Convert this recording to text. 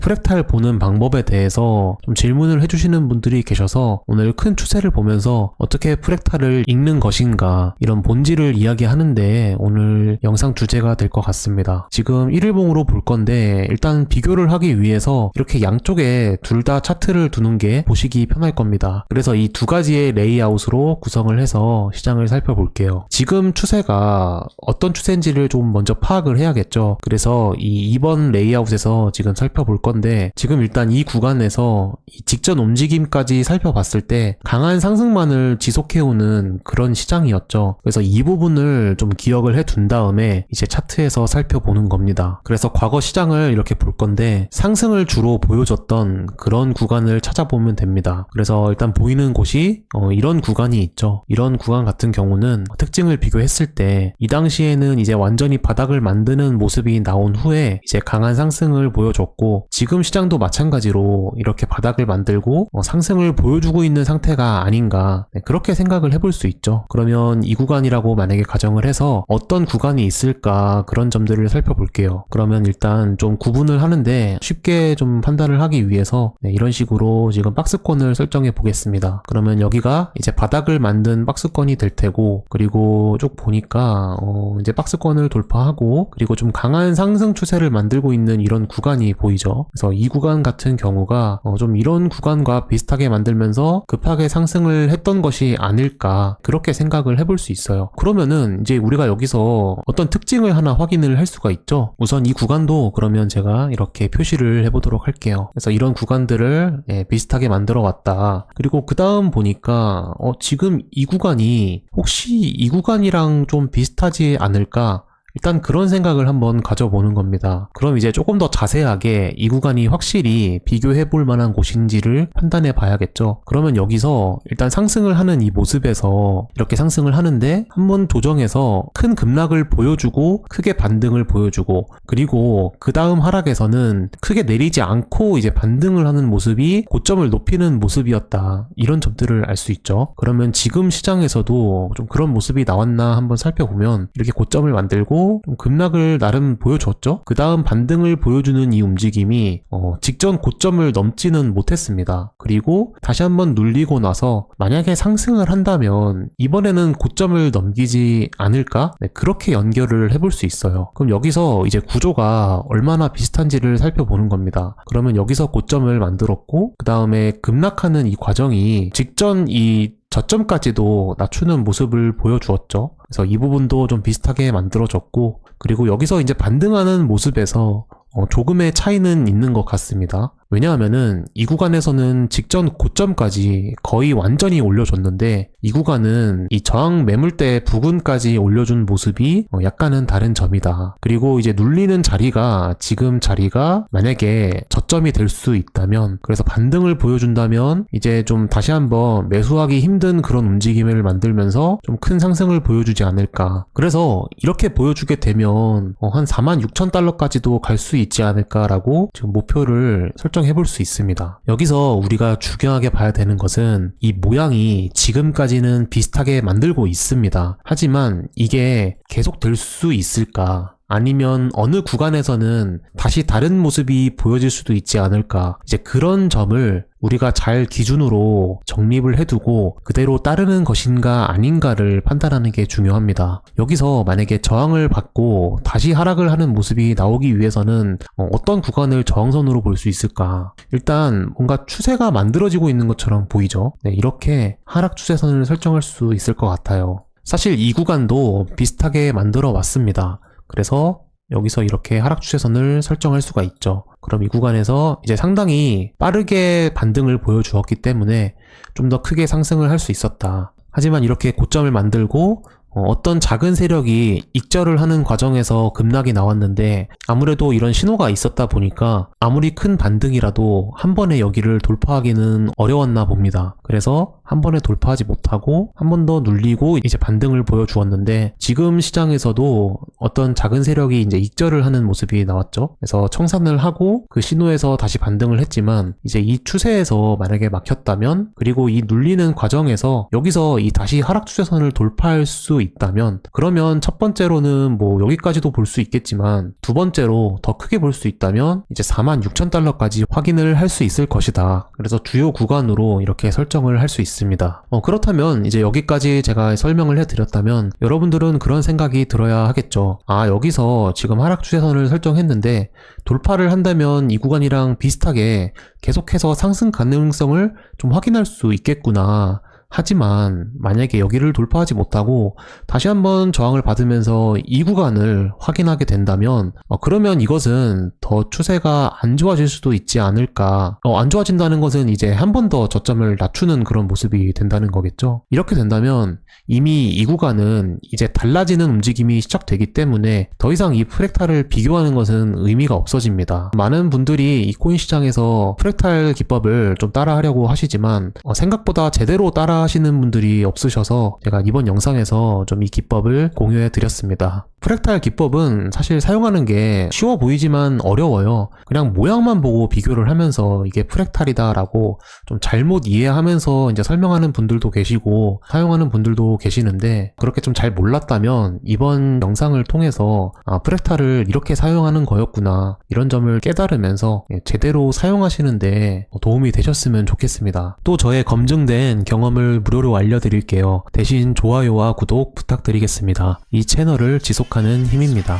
프랙탈 보는 방법에 대해서 좀 질문을 해주시는 분들이 계셔서 오늘 큰 추세를 보면서 어떻게 프랙탈을 읽는 것인가 이런 본질을 이야기하는데 오늘 영상 주제가 될 것 같습니다. 지금 1일봉으로 볼 건데 일단 비교를 하기 위해서 이렇게 양쪽에 둘 다 차트를 두는 게 보시기 편할 겁니다. 그래서 이 두 가지의 레이아웃으로 구성을 해서 시장을 살펴볼게요. 지금 추세가 어떤 추세인지를 좀 먼저 파악을 해야겠죠. 그래서 이 2번 레이아웃에서 지금 살펴볼 건데 지금 일단 이 구간에서 이 직전 움직임까지 살펴봤을 때 강한 상승만을 지속해오는 그런 시장이었죠. 그래서 이 부분을 좀 기억을 해둔 다음에 이제 차트에서 살펴보는 겁니다. 그래서 과거 시장을 이렇게 볼 건데 상승을 주로 보여줬던 그런 구간을 찾아보면 됩니다. 그래서 일단 보이는 곳이 이런 구간이 있죠. 이런 구간 같은 경우는 특징을 비교했을 때 이 당시에는 이제 완전히 바닥을 만드는 모습이 나온 후에 이제 강한 상승을 보여줬고 지금 시장도 마찬가지로 이렇게 바닥을 만들고 상승을 보여주고 있는 상태가 아닌가 그렇게 생각을 해볼 수 있죠. 그러면 이 구간이라고 만약에 가정을 해서 어떤 구간이 있을까 그런 점들을 살펴볼게요. 그러면 일단 좀 구분을 하는데 쉽게 좀 판단을 하기 위해서 이런 식으로 지금 박스권을 설정해 보겠습니다. 그러면 여기가 이제 바닥을 만든 박스권이 될 테고 그리고 쭉 보니까 이제 박스권을 돌파하고 그리고 좀 강한 상승 추세를 만들고 있는 이런 구간이 보이죠. 그래서 이 구간 같은 경우가 좀 이런 구간과 비슷하게 만들면서 급하게 상승을 했던 것이 아닐까 그렇게 생각을 해볼 수 있어요. 그러면은 이제 우리가 여기서 어떤 특징을 하나 확인을 할 수가 있죠. 우선 이 구간도 그러면 제가 이렇게 표시를 해보도록 할게요. 그래서 이런 구간들을 비슷하게 만들어 왔다. 그리고 그 다음 보니까 지금 이 구간이 혹시 이 구간이랑 좀 비슷하지 않을까? 일단 그런 생각을 한번 가져보는 겁니다. 그럼 이제 조금 더 자세하게 이 구간이 확실히 비교해 볼 만한 곳인지를 판단해 봐야겠죠. 그러면 여기서 일단 상승을 하는 이 모습에서 이렇게 상승을 하는데 한번 조정해서 큰 급락을 보여주고 크게 반등을 보여주고 그리고 그 다음 하락에서는 크게 내리지 않고 이제 반등을 하는 모습이 고점을 높이는 모습이었다. 이런 점들을 알 수 있죠. 그러면 지금 시장에서도 좀 그런 모습이 나왔나 한번 살펴보면 이렇게 고점을 만들고 좀 급락을 나름 보여줬죠. 그 다음 반등을 보여주는 이 움직임이 직전 고점을 넘지는 못했습니다. 그리고 다시 한번 눌리고 나서 만약에 상승을 한다면 이번에는 고점을 넘기지 않을까? 그렇게 연결을 해볼 수 있어요. 그럼 여기서 이제 구조가 얼마나 비슷한지를 살펴보는 겁니다. 그러면 여기서 고점을 만들었고 그 다음에 급락하는 이 과정이 직전 이 저점까지도 낮추는 모습을 보여주었죠. 그래서 이 부분도 좀 비슷하게 만들어졌고 그리고 여기서 이제 반등하는 모습에서 조금의 차이는 있는 것 같습니다. 왜냐하면은 이 구간에서는 직전 고점까지 거의 완전히 올려줬는데 이 구간은 이 저항 매물대 부근까지 올려준 모습이 약간은 다른 점이다. 그리고 이제 눌리는 자리가 지금 자리가 만약에 저점이 될 수 있다면 그래서 반등을 보여준다면 이제 좀 다시 한번 매수하기 힘든 그런 움직임을 만들면서 좀 큰 상승을 보여주지 않을까. 그래서 이렇게 보여주게 되면 한 46,000달러까지도 갈 수 있지 않을까라고 지금 목표를 설정해볼 수 있습니다. 여기서 우리가 중요하게 봐야 되는 것은 이 모양이 지금까지는 비슷하게 만들고 있습니다. 하지만 이게 계속 될 수 있을까? 아니면 어느 구간에서는 다시 다른 모습이 보여질 수도 있지 않을까? 이제 그런 점을 우리가 잘 기준으로 정립을 해두고 그대로 따르는 것인가 아닌가를 판단하는 게 중요합니다. 여기서 만약에 저항을 받고 다시 하락을 하는 모습이 나오기 위해서는 어떤 구간을 저항선으로 볼 수 있을까? 일단 뭔가 추세가 만들어지고 있는 것처럼 보이죠? 이렇게 하락 추세선을 설정할 수 있을 것 같아요. 사실 이 구간도 비슷하게 만들어 왔습니다. 그래서 여기서 이렇게 하락 추세선을 설정할 수가 있죠. 그럼 이 구간에서 이제 상당히 빠르게 반등을 보여주었기 때문에 좀 더 크게 상승을 할 수 있었다. 하지만 이렇게 고점을 만들고 어떤 작은 세력이 익절을 하는 과정에서 급락이 나왔는데 아무래도 이런 신호가 있었다 보니까 아무리 큰 반등이라도 한 번에 여기를 돌파하기는 어려웠나 봅니다. 그래서 한 번에 돌파하지 못하고 한 번 더 눌리고 이제 반등을 보여주었는데, 지금 시장에서도 어떤 작은 세력이 이제 익절을 하는 모습이 나왔죠. 그래서 청산을 하고 그 신호에서 다시 반등을 했지만, 이제 이 추세에서 만약에 막혔다면, 그리고 이 눌리는 과정에서 여기서 이 다시 하락 추세선을 돌파할 수 있다면, 그러면 첫 번째로는 뭐 여기까지도 볼 수 있겠지만, 두 번째로 더 크게 볼 수 있다면 이제 46,000달러까지 확인을 할 수 있을 것이다. 그래서 주요 구간으로 이렇게 설정을 할 수 있습니다. 그렇다면 이제 여기까지 제가 설명을 해드렸다면 여러분들은 그런 생각이 들어야 하겠죠. 아, 여기서 지금 하락 추세선을 설정했는데 돌파를 한다면 이 구간이랑 비슷하게 계속해서 상승 가능성을 좀 확인할 수 있겠구나. 하지만 만약에 여기를 돌파하지 못하고 다시 한번 저항을 받으면서 이 구간을 확인하게 된다면, 그러면 이것은 더 추세가 안 좋아질 수도 있지 않을까. 안 좋아진다는 것은 이제 한 번 더 저점을 낮추는 그런 모습이 된다는 거겠죠. 이렇게 된다면 이미 이 구간은 이제 달라지는 움직임이 시작되기 때문에 더 이상 이 프랙탈을 비교하는 것은 의미가 없어집니다. 많은 분들이 이 코인 시장에서 프랙탈 기법을 좀 따라하려고 하시지만 생각보다 제대로 따라 하시는 분들이 없으셔서 제가 이번 영상에서 좀 이 기법을 공유해 드렸습니다. 프랙탈 기법은 사실 사용하는 게 쉬워 보이지만 어려워요. 그냥 모양만 보고 비교를 하면서 이게 프랙탈이다 라고 좀 잘못 이해하면서 이제 설명하는 분들도 계시고 사용하는 분들도 계시는데, 그렇게 좀 잘 몰랐다면 이번 영상을 통해서 프랙탈을 이렇게 사용하는 거였구나, 이런 점을 깨달으면서 제대로 사용하시는데 도움이 되셨으면 좋겠습니다. 또 저의 검증된 경험을 무료로 알려드릴게요. 대신 좋아요와 구독 부탁드리겠습니다. 이 채널을 지속하는 힘입니다.